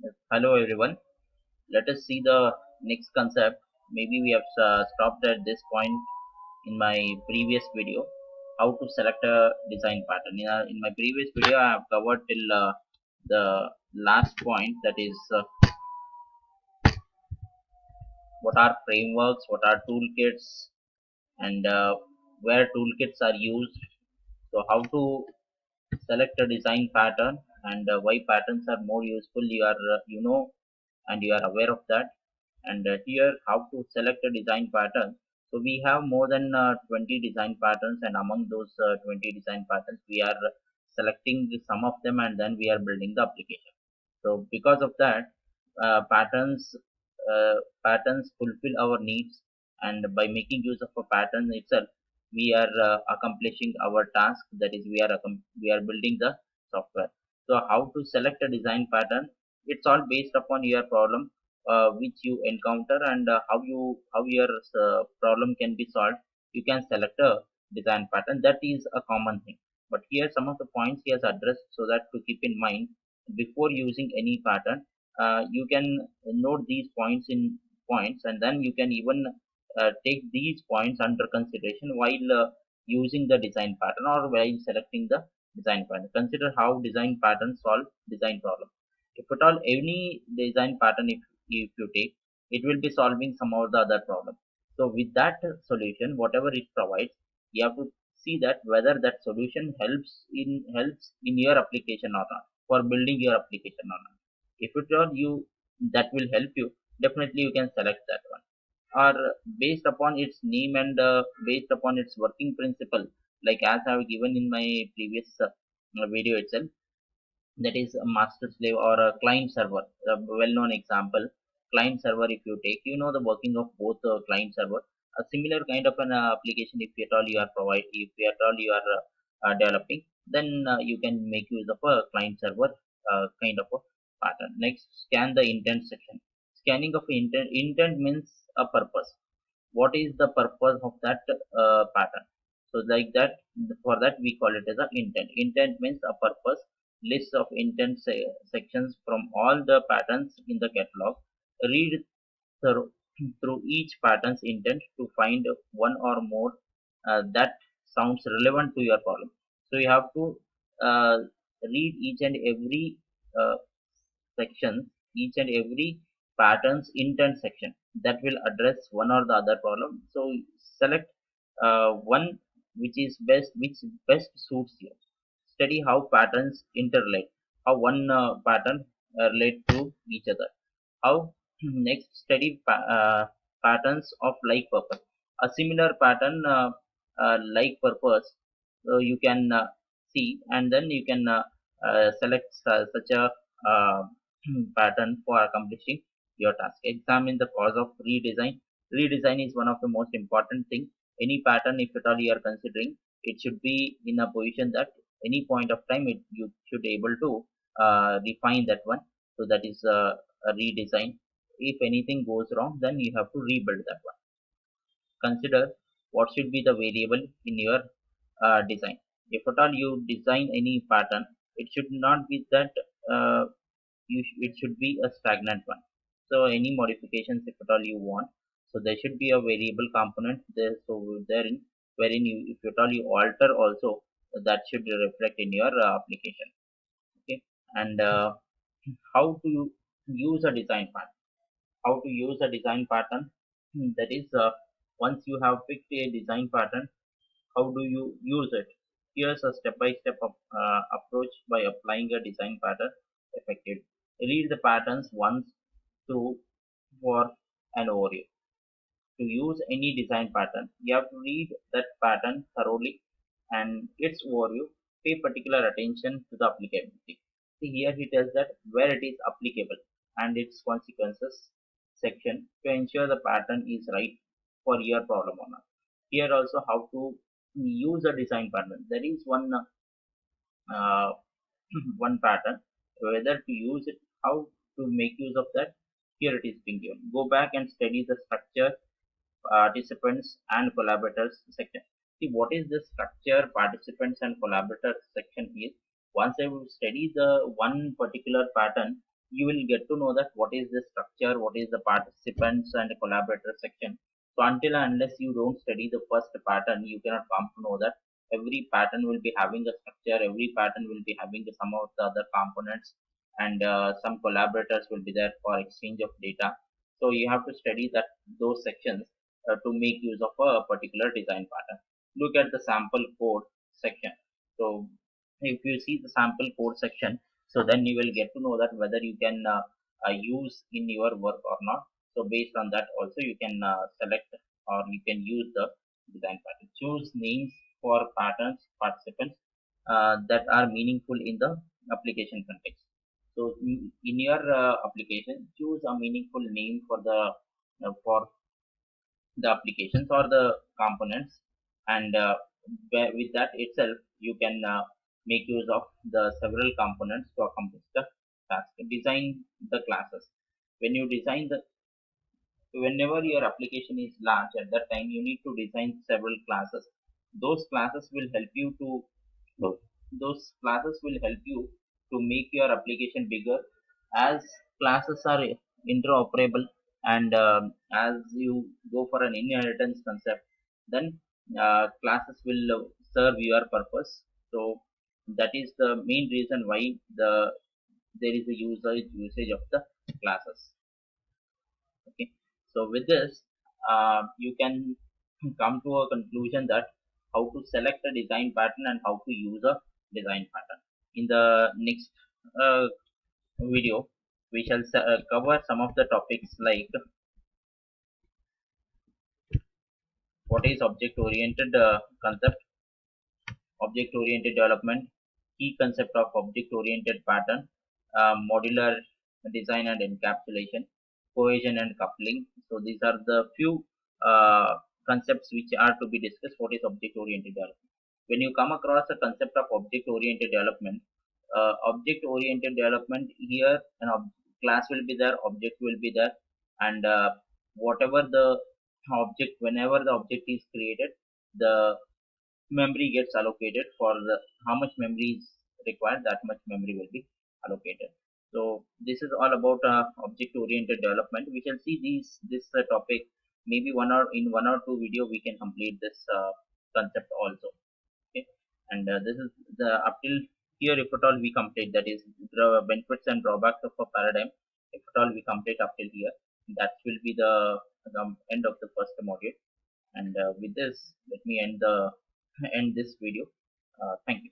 Yes. Hello everyone. Let us see the next concept. Maybe we have stopped at this point in my previous video. How to select a design pattern. In my previous video, I have covered till the last point. That is, what are frameworks, what are toolkits, and where toolkits are used. So how to select a design pattern and why patterns are more useful. And you are aware of that. And here how to select a design pattern. So we have more than 20 design patterns, and among those 20 design patterns we are selecting some of them, and then we are building the application. So because of that, uh, patterns uh, patterns fulfill our needs, and by making use of a pattern itself we are accomplishing our task. That is, we are building the software. So how to select a design pattern? It's all based upon your problem which you encounter, and how your problem can be solved. You can select a design pattern. That is a common thing, but here some of the points he has addressed, so that to keep in mind before using any pattern. You can note these points in points, and then you can even take these points under consideration while using the design pattern, or while selecting the design pattern. Consider how design patterns solve design problem. If at all any design pattern, if you take, it will be solving some of the other problem. So with that solution, whatever it provides, you have to see that whether that solution helps in your application or not, for building your application or not. If it all you that will help you, definitely you can select that one. Or based upon its name, and based upon its working principle, like as I have given in my previous video itself, that is a master slave or a client server. A well-known example, client server. If you take, the working of both client server. A similar kind of an application, if at all you are if at all you are developing, then you can make use of a client server kind of a pattern. Next, scan the intent section. Scanning of intent means a purpose. What is the purpose of that pattern? So like that, for that we call it as a intent means a purpose. List of sections from all the patterns in the catalog. Read through each pattern's intent to find one or more that sounds relevant to your problem. So you have to uh, read each and every uh, section, each and every pattern's intent section that will address one or the other problem. So select one which best suits you. Study how patterns interrelate, how one pattern relate to each other. How next, study patterns of like purpose. A similar pattern, like purpose, so you can see, and then you can select such a uh, pattern for accomplishing your task. Examine the cause of redesign. Redesign is one of the most important thing. Any pattern, if at all you are considering, it should be in a position that any point of time you should able to refine that one. So that is a redesign. If anything goes wrong, then you have to rebuild that one. Consider what should be the variable in your design. If at all you design any pattern, it should not be that uh, it should be a stagnant one. So any modifications, if at all you want, so there should be a variable component there. So therein, wherein you, if at all you alter also, that should reflect in your application. Okay. And how to use a design pattern. How to use a design pattern? That is, once you have picked a design pattern, how do you use it? Here's a step-by-step approach by applying a design pattern effectively. Read the patterns once through for an overview. To use any design pattern, you have to read that pattern thoroughly and its overview. Pay particular attention to the applicability. See, here he tells that where it is applicable and its consequences section to ensure the pattern is right for your problem or not. Here also how to use a design pattern. There is one uh, one pattern, whether to use it, how to make use of that. Here it is being given. Go back and study the structure, participants and collaborators section. See, what is the structure, participants and collaborators section is, once I will study the one particular pattern, you will get to know that what is the structure, what is the participants and collaborator section. So until and unless you don't study the first pattern, you cannot come to know that every pattern will be having a structure, every pattern will be having some of the other components, and some collaborators will be there for exchange of data. So you have to study that those sections to make use of a particular design pattern. Look at the sample code section. So if you see the sample code section, so then you will get to know that whether you can use in your work or not. So based on that also you can select or you can use the design pattern. Choose names for patterns participants that are meaningful in the application context. So in your application, choose a meaningful name for the applications or the components, and with that itself you can make use of the several components to accomplish the task. Design the classes. When you design the Whenever your application is large, at that time you need to design several classes. those classes will help you to those classes will help you to make your application bigger, as classes are interoperable, and as you go for an inheritance concept, then classes will serve your purpose. So that is the main reason why there is a usage of the classes. Okay, so with this you can come to a conclusion that how to select a design pattern and how to use a design pattern. In the next uh, video we shall cover some of the topics like what is object oriented concept, object oriented development, key concept of object oriented pattern, modular design and encapsulation, cohesion and coupling. So these are the few uh, concepts which are to be discussed. What is object oriented development? When you come across a concept of object oriented development, object oriented development, here class will be there, object will be there, and whatever the object, whenever the object is created, the memory gets allocated. For the how much memory is required, that much memory will be allocated. So this is all about object oriented development. We shall see this topic maybe one or two video we can complete this concept also. Okay, and this is the up till here, if at all we complete, that is the benefits and drawbacks of a paradigm. If at all we complete up till here, that will be the end of the first module. And with this, let me end this video. Thank you.